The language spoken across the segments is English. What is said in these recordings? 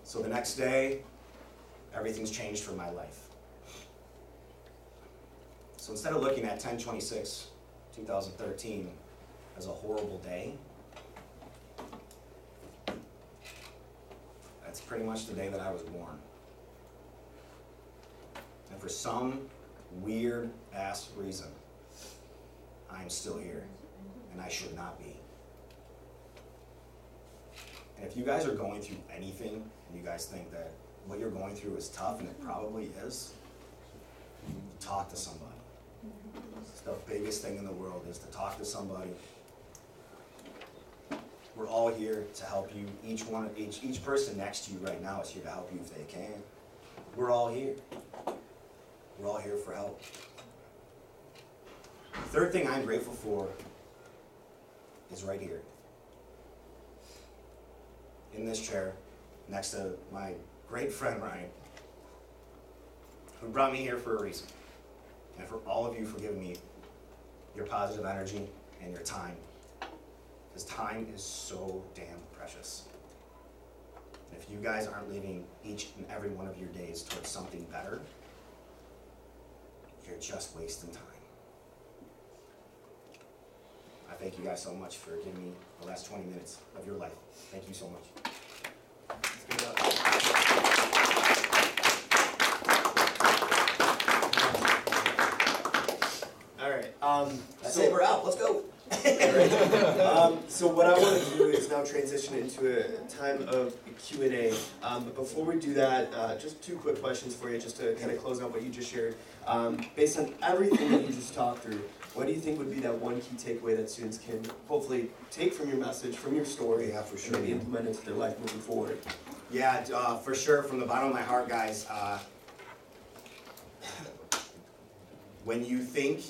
So the next day, everything's changed for my life. So instead of looking at 10/26/2013 as a horrible day, that's pretty much the day that I was born. And for some weird ass reason, I'm still here, and I should not be. And if you guys are going through anything, and you guys think that what you're going through is tough, and it probably is, talk to somebody. It's the biggest thing in the world, is to talk to somebody. We're all here to help you. Each person next to you right now is here to help you if they can. We're all here. We're all here for help. The third thing I'm grateful for is right here. In this chair, next to my great friend Ryan, who brought me here for a reason. And for all of you for giving me your positive energy and your time. Because time is so damn precious. And if you guys aren't living each and every one of your days towards something better, you're just wasting time. I thank you guys so much for giving me the last 20 minutes of your life. Thank you so much. Let's give it up. All right. That's it. We're out. Let's go. So what I want to do is now transition into a time of Q&A. But before we do that, just two quick questions for you, just to kind of close out what you just shared. Based on everything that you just talked through, what do you think would be that one key takeaway that students can hopefully take from your message, from your story, Yeah, for sure. and maybe implement into their life moving forward? Yeah, for sure. From the bottom of my heart, guys, when you think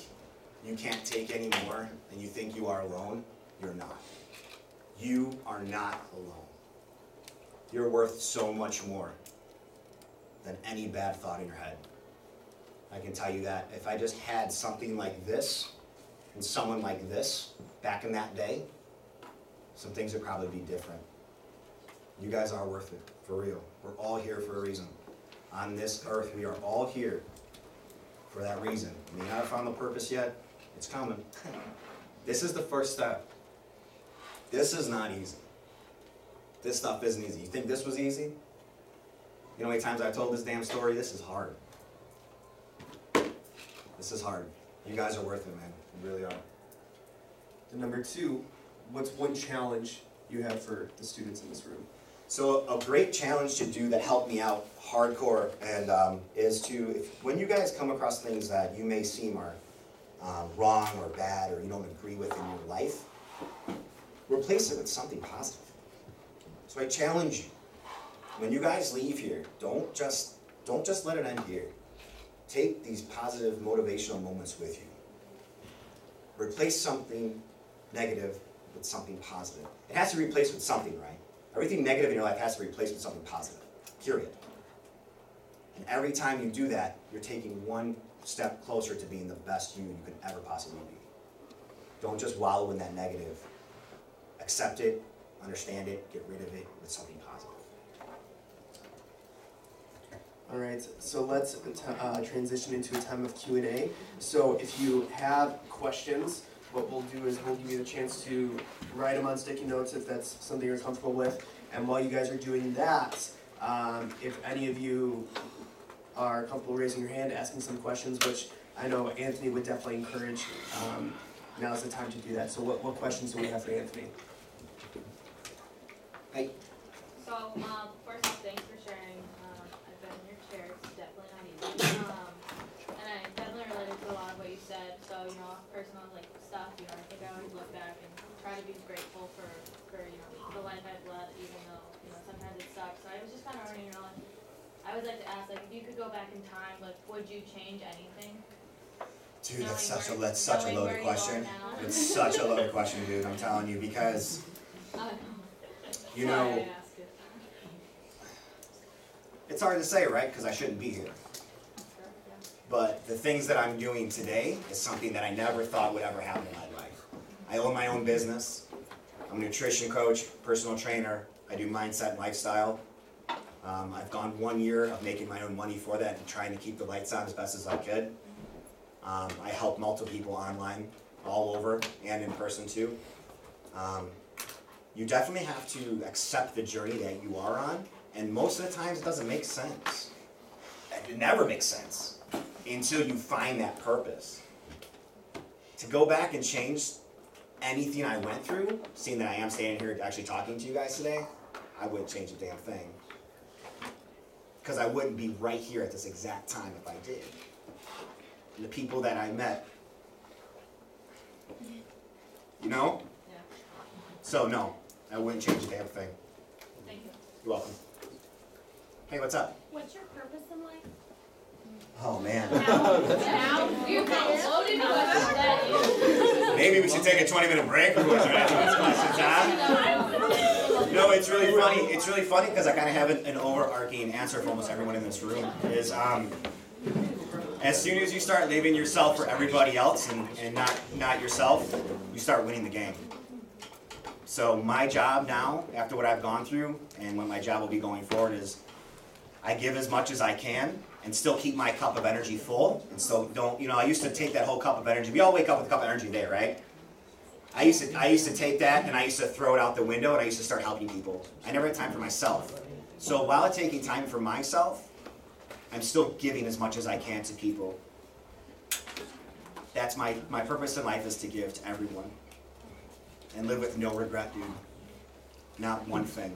you can't take any more and you think you are alone, you're not. You are not alone. You're worth so much more than any bad thought in your head. I can tell you that if I just had something like this and someone like this back in that day, some things would probably be different. You guys are worth it, for real. We're all here for a reason. On this earth, we are all here for that reason. We may not have found the purpose yet. It's coming. This is the first step. This is not easy. This stuff isn't easy. You think this was easy? You know how many times I've told this damn story? This is hard. This is hard. You guys are worth it, man. You really are. And number two, what's one challenge you have for the students in this room? So a great challenge to do that helped me out hardcore and is to, when you guys come across things that you may seem are wrong or bad or you don't agree with in your life, replace it with something positive. So I challenge you, when you guys leave here, don't just let it end here. Take these positive motivational moments with you. Replace something negative with something positive. It has to be replaced with something, right? Everything negative in your life has to be replaced with something positive, period. And every time you do that, you're taking one step closer to being the best you could ever possibly be. Don't just wallow in that negative. Accept it, understand it, get rid of it with something positive. All right, so let's transition into a time of Q&A. So if you have questions, what we'll do is we'll give you the chance to write them on sticky notes if that's something you're comfortable with. And while you guys are doing that, if any of you are comfortable raising your hand, asking some questions, which I know Anthony would definitely encourage, now's the time to do that. So what questions do we have for Anthony? Hey. So, first off, thanks for sharing. I've been in your chair, it's definitely not easy. And I definitely related to a lot of what you said. So, personal stuff, I think I always look back and try to be grateful for the life I've led, even though, sometimes it sucks. So I was just kind of running around. I would like to ask, if you could go back in time, would you change anything? Dude, that's such a loaded question. It's such a loaded question, dude, I'm telling you, because, it's hard to say, right? Because I shouldn't be here. But the things that I'm doing today is something that I never thought would ever happen in my life. I own my own business. I'm a nutrition coach, personal trainer. I do mindset and lifestyle. I've gone 1 year of making my own money for that and trying to keep the lights on as best as I could. I help multiple people online, all over, and in person too. You definitely have to accept the journey that you are on, and most of the times it doesn't make sense. It never makes sense until you find that purpose. To go back and change anything I went through, seeing that I am standing here actually talking to you guys today, I wouldn't change a damn thing. Because I wouldn't be right here at this exact time if I did. And the people that I met, you know? Yeah. So no, I wouldn't change a damn thing. Thank you. You're welcome. Hey, what's up? What's your purpose in life? Oh man. Now you got loaded questions. Maybe we should take a 20-minute break before we start answering these questions, huh? No, it's really funny. It's really funny because I kind of have an overarching answer for almost everyone in this room. Is as soon as you start living yourself for everybody else and not yourself, you start winning the game. So my job now, after what I've gone through, and what my job will be going forward, is I give as much as I can and still keep my cup of energy full, and still don't, I used to take that whole cup of energy. We all wake up with a cup of energy a day, right? I used to take that and I used to throw it out the window and I used to start helping people. I never had time for myself. So while taking time for myself, I'm still giving as much as I can to people. That's my purpose in life, is to give to everyone. And live with no regret, dude. Not one thing.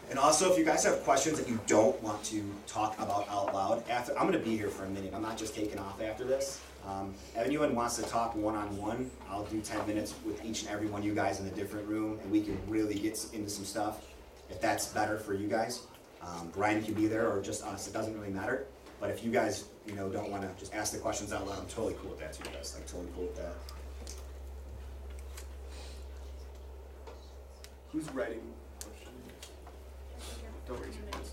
And also, if you guys have questions that you don't want to talk about out loud, I'm going to be here for a minute. I'm not just taking off after this. If anyone wants to talk one-on-one, I'll do 10 minutes with each and every one of you guys in a different room, and we can really get into some stuff, if that's better for you guys. Brian can be there, or just us. It doesn't really matter. But if you guys, don't want to just ask the questions out loud, I'm totally cool with that too, guys. Like, totally cool with that. Who's writing questions? Don't raise your hands.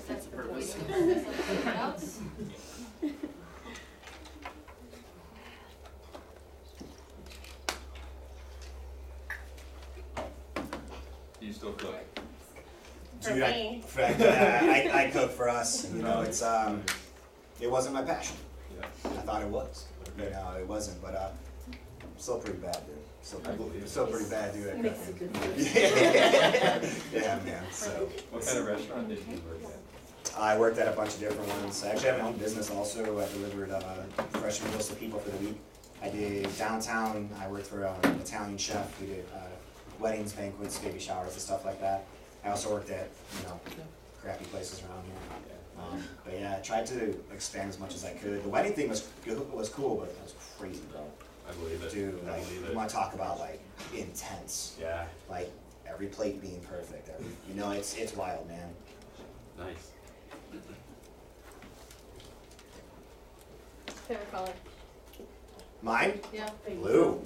That's the purpose. Notes. Do you still cook? For Dude, me. I cook for us. It wasn't my passion. Yeah. I thought it was. It wasn't. But I'm still pretty bad, dude. Still pretty bad, dude. At Makes cooking. it good. Yeah, man. So What kind of restaurant did you work at? I worked at a bunch of different ones. I actually have my own business also. I delivered fresh meals to people for the week. I did downtown. I worked for an Italian chef. We did weddings, banquets, baby showers, and stuff like that. I also worked at crappy places around here. But yeah, I tried to expand as much as I could. The wedding thing was cool, but it was crazy, bro. I believe it. Dude, I like, believe you it. want to talk about like intense, Yeah, like every plate being perfect. It's wild, man. nice. Favorite color? Mine, Yeah. blue.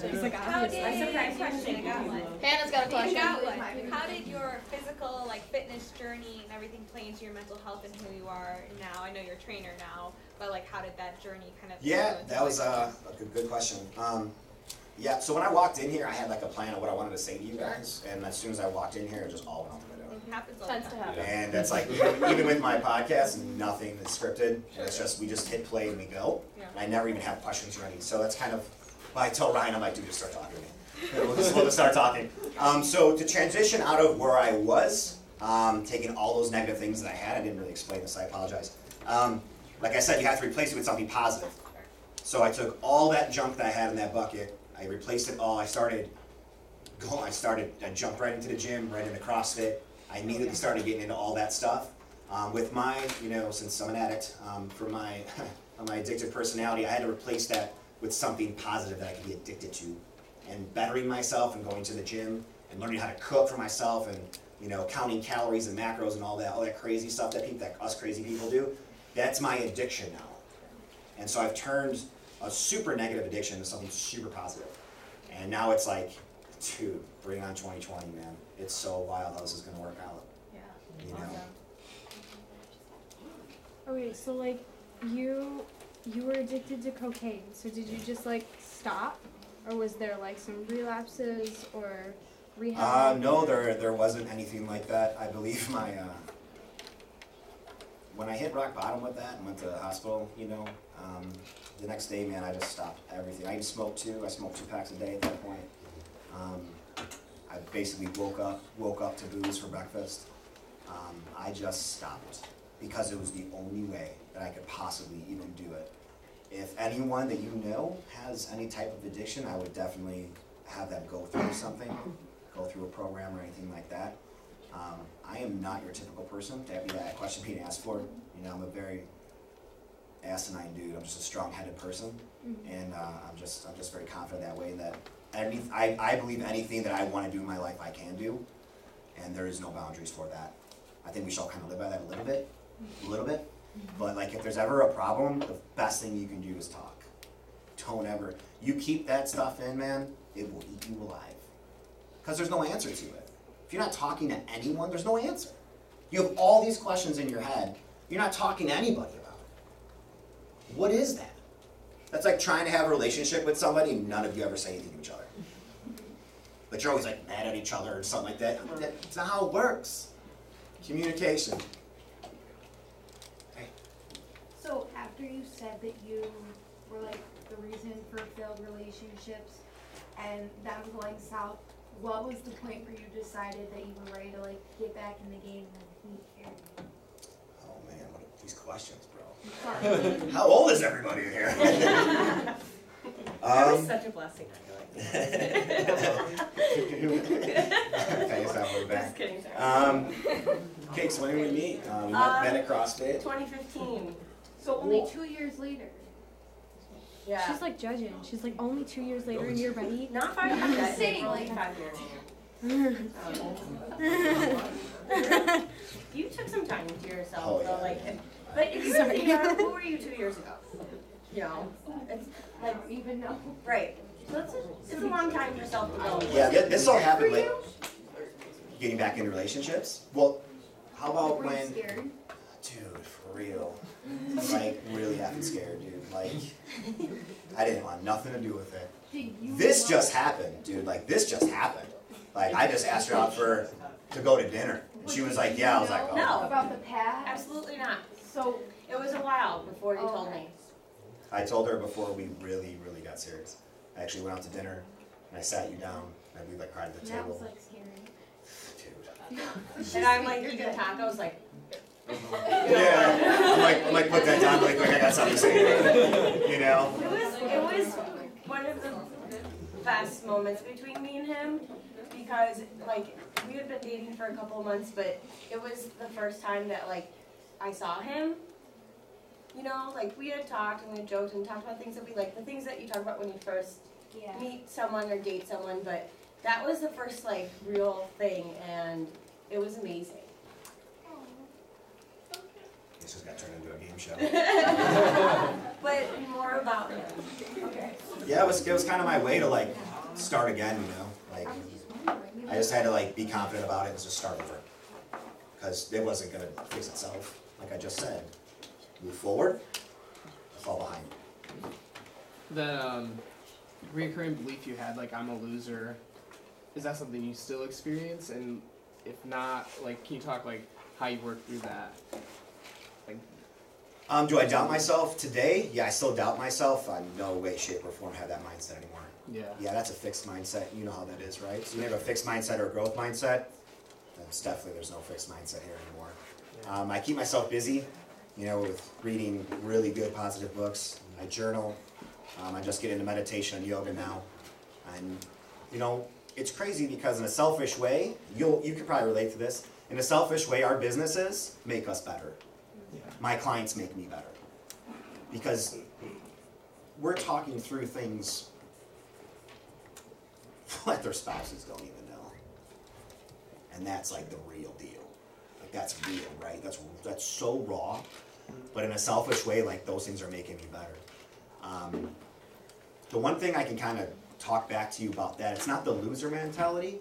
It's like obvious. A surprise question, I got one. Hannah's got a question. You got one. How did your physical, fitness journey and everything play into your mental health and who you are now? I know you're a trainer now, but how did that journey kind of? Yeah, influence that was a good question. Yeah, so when I walked in here, I had like a plan of what I wanted to say to you guys, and as soon as I walked in here, it just all went out the window. It happens all the Tends to time. happen. And that's like, even with my podcast, nothing is scripted. It's just, we just hit play and we go. Yeah. And I never even have questions ready. So that's kind of, when I tell Ryan, I'm like, dude, just start talking to me. We'll just start talking. So to transition out of where I was, taking all those negative things that I had, I didn't really explain this, I apologize. Like I said, you have to replace it with something positive. So I took all that junk that I had in that bucket, I replaced it all, I jumped right into the gym, right into CrossFit. I immediately started getting into all that stuff. With my, since I'm an addict, for my my addictive personality, I had to replace that with something positive that I could be addicted to. And bettering myself and going to the gym and learning how to cook for myself and, counting calories and macros and all that crazy stuff that us crazy people do, that's my addiction now. And so I've turned a super negative addiction into something super positive. And now it's like, dude, bring on 2020, man. It's so wild how this is gonna work out. Yeah. You know? Okay, so you were addicted to cocaine. So did you just stop, or was there some relapses, or rehab? No, there wasn't anything like that. I believe my, when I hit rock bottom with that and went to the hospital, you know, the next day, man, I just stopped everything. I even smoked too. I smoked 2 packs a day at that point. I basically woke up to booze for breakfast. I just stopped because it was the only way that I could possibly even do it. If anyone that you know has any type of addiction, I would definitely have them go through something, go through a program or anything like that. I am not your typical person. That'd be that question being asked for. You know, I'm a very asinine dude. I'm just a strong-headed person, and I'm just very confident that way. That I believe anything that I want to do in my life, I can do, and there is no boundaries for that. I think we should all kind of live by that a little bit. But like, if there's ever a problem, the best thing you can do is talk. Don't ever. You keep that stuff in, man, it will eat you alive. Because there's no answer to it. If you're not talking to anyone, there's no answer. You have all these questions in your head. You're not talking to anybody about it. What is that? That's like trying to have a relationship with somebody and none of you ever say anything to each other. But you're always like mad at each other or something like that. That's not how it works. Communication. So after you said that you were like the reason for failed relationships and them going south, what was the point where you decided that you were ready to like get back in the game and meet Carrie? Oh man, what are these questions, bro? Sorry. How old is everybody in here? That was such a blessing, I feel like. Okay, so we're back. Just kidding, sorry. Okay, so when did we meet? We met at CrossFit. 2015. So only 2 years later. Yeah. She's like judging. She's like, only 2 years later and you're ready? Not 5 years. I'm yet, just saying, only like- 5 years. You took some time to yourself, Oh, though, yeah, like, yeah. but if you Sorry. really think about it, who were you 2 years ago? You know, it's I like, don't even know. right. So it's a long time for self-development. Yeah, this all happened For like you? getting back into relationships. Well, how about Were you when, scared? dude, for real, like really effing scared, dude. Like, I didn't want nothing to do with it. Did you This know- just happened, dude. Like, this just happened. Like, I just asked her out to go to dinner. And she was like, yeah. I was like, oh. No. About the past? Absolutely not. So, It was a while before you told me. I told her before we really got serious. I actually went out to dinner and I sat you down and we like cried at the that was table. like scary. Dude. And I'm like eating tacos, like, Yeah. I'm like, put that down really quick. I got something to say. You know? it was one of the best moments between me and him because like we had been dating for a couple of months, but it was the first time that like I saw him. You know, like we had talked and we had joked and talked about things that we like, the things that you talk about when you first Yeah. meet someone or date someone, but that was the first like real thing and it was amazing. This just got turned into a game show. But more about him. Okay. Yeah, it was kind of my way to like start again, you know? Like, I just had to like be confident about it and just start over. Because it wasn't gonna fix itself, like I just said. Move forward, fall behind. That recurring belief you had, like I'm a loser, is that something you still experience? And if not, like, can you talk like how you work through that? Like, Do I doubt myself today? Yeah, I still doubt myself. I no way, shape, or form have that mindset anymore. Yeah, that's a fixed mindset. You know how that is, right? So you have a fixed mindset or a growth mindset. That's definitely, there's no fixed mindset here anymore. I keep myself busy, you know, with reading really good positive books. I journal. I just get into meditation and yoga now. And, you know, it's crazy because in a selfish way, you could probably relate to this. In a selfish way, our businesses make us better. My clients make me better. Because we're talking through things that their spouses don't even know. And that's like the real deal. Like that's real, right? That's so raw. But in a selfish way, like those things are making me better. The one thing I can kind of talk back to you about that, it's not the loser mentality.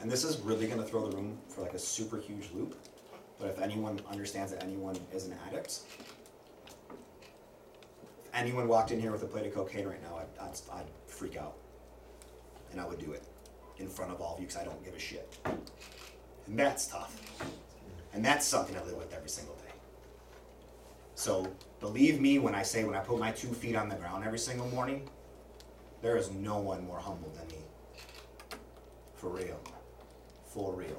And this is really going to throw the room for like a super huge loop. But if anyone understands that anyone is an addict, if anyone walked in here with a plate of cocaine right now, I'd freak out. And I would do it. in front of all of you because I don't give a shit. And that's tough. And that's something I live with every single day. So believe me when I say when I put my 2 feet on the ground every single morning, there is no one more humble than me. For real. For real.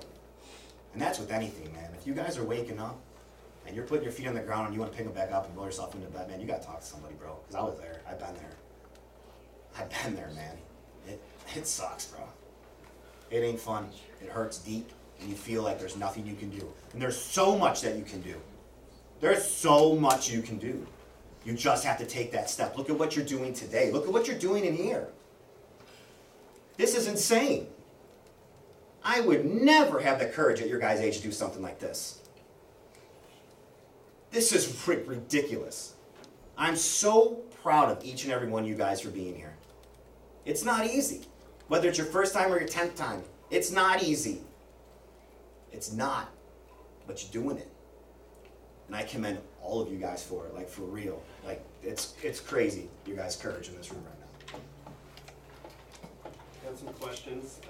And that's with anything, man. If you guys are waking up and you're putting your feet on the ground and you want to pick them back up and roll yourself into bed, man, you got to talk to somebody, bro. Because I was there. I've been there. I've been there, man. It sucks, bro. It ain't fun. It hurts deep. And you feel like there's nothing you can do. And there's so much that you can do. There's so much you can do. You just have to take that step. Look at what you're doing today. Look at what you're doing in here. This is insane. I would never have the courage at your guys' age to do something like this. This is ridiculous. I'm so proud of each and every one of you guys for being here. It's not easy. Whether it's your first time or your 10th time, it's not easy. It's not. But you're doing it. And I commend all of you guys for it, like for real. Like it's crazy, you guys' courage in this room right now. Got some questions.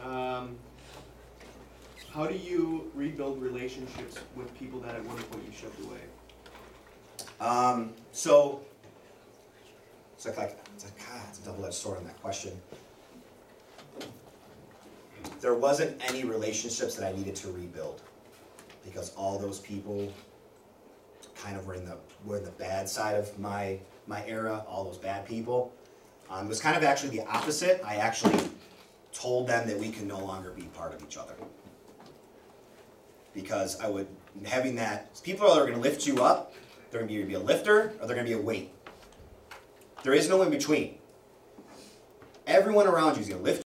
How do you rebuild relationships with people that at one point you shoved away? It's a double-edged sword on that question. There wasn't any relationships that I needed to rebuild because all those people kind of were in the bad side of my era. All those bad people. It was kind of actually the opposite. I actually told them that we can no longer be part of each other because having that people are going to lift you up. They're going to either be a lifter or they're going to be a weight. There is no in between. Everyone around you is going to lift